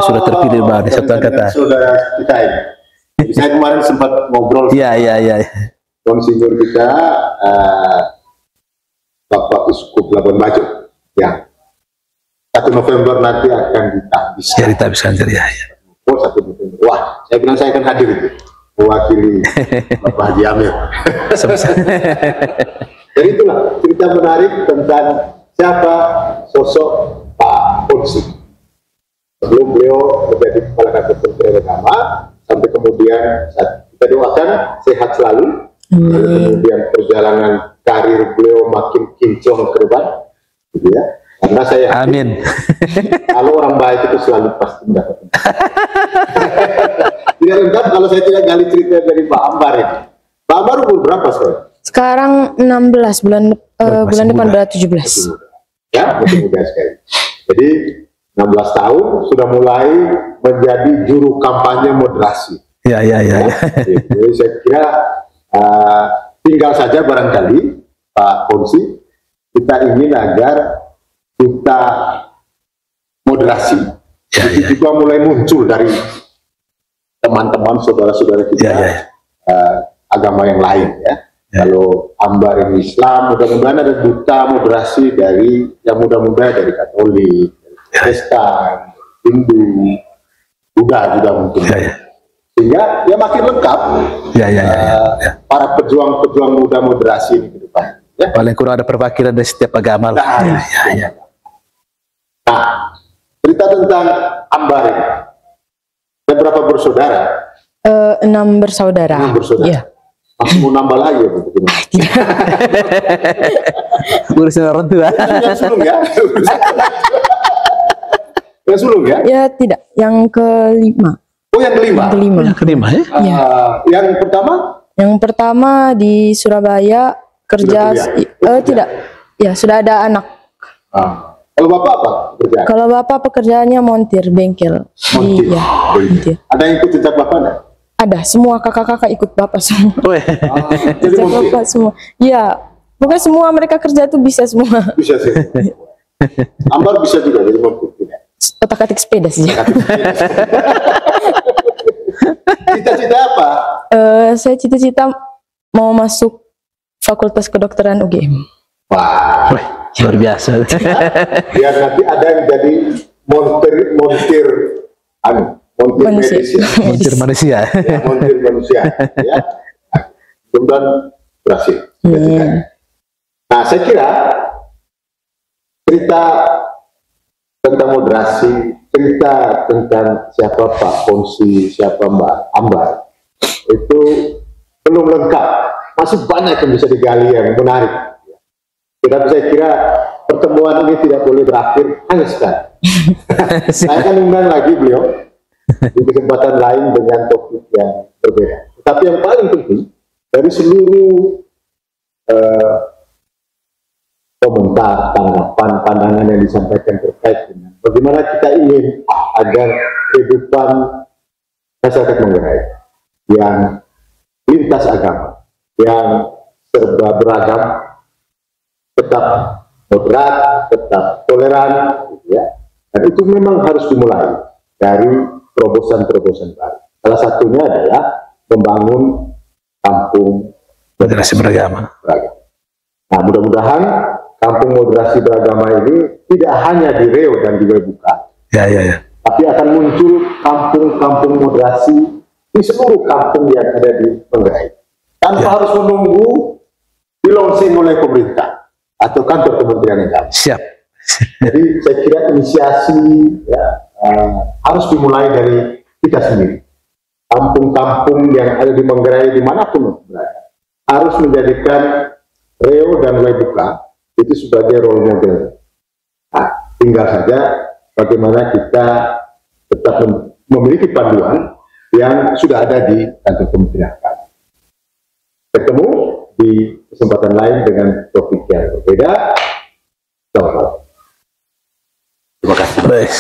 sudah terpilih di satu angkatan. Saudara kita ini. Saya kemarin sempat ngobrol. Iya. Monsinyur kita, Bapak Uskup Labuan Bajo. Ya. 1 November nanti akan ditahbiskan. Ya, ditahbiskan ya. Oh, 1 November. Wah, saya bilang saya akan hadir itu. Mewakili Bapak Haji Amir. Jadi itulah cerita menarik tentang siapa sosok Pak Polisi. Sebelum beliau menjadi Kepala Kantor Kementerian Agama, sampai kemudian kita doakan sehat selalu. Kemudian perjalanan karir beliau makin kinclong ke depan, gitu ya. Karena saya amin. Kalau orang baik itu selalu pasti mendapatkan. Tidak lengkap kalau saya tidak gali cerita dari Pak Ambar ini. Pak Ambar umur berapa sekarang? Sekarang 16 bulan depan berat 17. Ya, masih muda sekali. Jadi 16 tahun sudah mulai menjadi juru kampanye moderasi. Ya. Jadi saya kira tinggal saja barangkali Pak Polisi, kita ingin agar kita moderasi itu juga mulai muncul dari teman-teman saudara-saudara kita agama yang lain ya. Kalau Ambar ini Islam, mudah-mudahan ada duta moderasi dari yang muda-muda dari Katolik, Kristen, Hindu, Buddha juga mungkin. Sehingga ya makin lengkap para pejuang-pejuang muda moderasi ini ke depan. Ya. Paling kurang ada perwakilan dari setiap agama. Nah, cerita tentang Ambar ini. Ada berapa bersaudara? 6 bersaudara. 6 bersaudara. Ya. Masih mau nambah lagi ya? Urusan orang tua. Yang sulung ya? Yang sulung ya? Ya tidak, yang kelima. Oh yang kelima? Yang kelima ya? Yang pertama? Yang pertama di Surabaya kerja, tidak, ya sudah ada anak. Kalau bapak apa pekerjaan? Kalau bapak pekerjaannya montir bengkel. Montir. Montir. Ada yang ikut jejak bapak enggak? Ada, semua kakak-kakak ikut bapak semua. Jadi Jejak bapak semua. Ya, Pokoknya semua mereka kerja tuh bisa semua. Bisa sih. Ambar bisa juga jadi pembuktinya. Otak-atik sepeda sih. Cita-cita apa? Saya cita-cita mau masuk Fakultas Kedokteran UGM. Wah, luar biasa. Biar nanti ada yang jadi montir montir Manusia. medis ya. Montir manusia. Ya, montir manusia. Ya. Kemudian berhasil. Nah, saya kira cerita tentang moderasi, cerita tentang siapa Pak Ponsi, siapa Mbak Ambar, itu belum lengkap. Masih banyak yang bisa digali yang menarik. Tetapi saya kira pertemuan ini tidak boleh berakhir hanya sekali. Saya akan undang lagi beliau di kesempatan lain dengan topik yang berbeda. Tetapi yang paling penting dari seluruh komentar, tanggapan, pandangan yang disampaikan terkait dengan bagaimana kita ingin agar kehidupan masyarakat Manggarai yang lintas agama, yang serba beragam, tetap moderat, tetap toleran, gitu ya. Dan itu memang harus dimulai dari terobosan-terobosan baru. Salah satunya adalah membangun kampung Moderasi beragama. Nah, mudah-mudahan kampung moderasi beragama ini tidak hanya di Riau dan di Webuka, tapi akan muncul kampung-kampung moderasi di seluruh kampung yang ada di Manggarai, tanpa harus menunggu dilonsing oleh pemerintah atau kantor Kementerian Agama. Siap. Jadi saya kira inisiasi harus dimulai dari kita sendiri. Kampung-kampung yang ada di Manggarai dimanapun berada harus menjadikan Riau dan Webuka itu sebagai role model. Nah, tinggal saja bagaimana kita tetap memiliki panduan yang sudah ada di kantor Kementerian Agama. Ketemu di kesempatan lain dengan topik yang berbeda. Selamat malam. Terima kasih. Baik.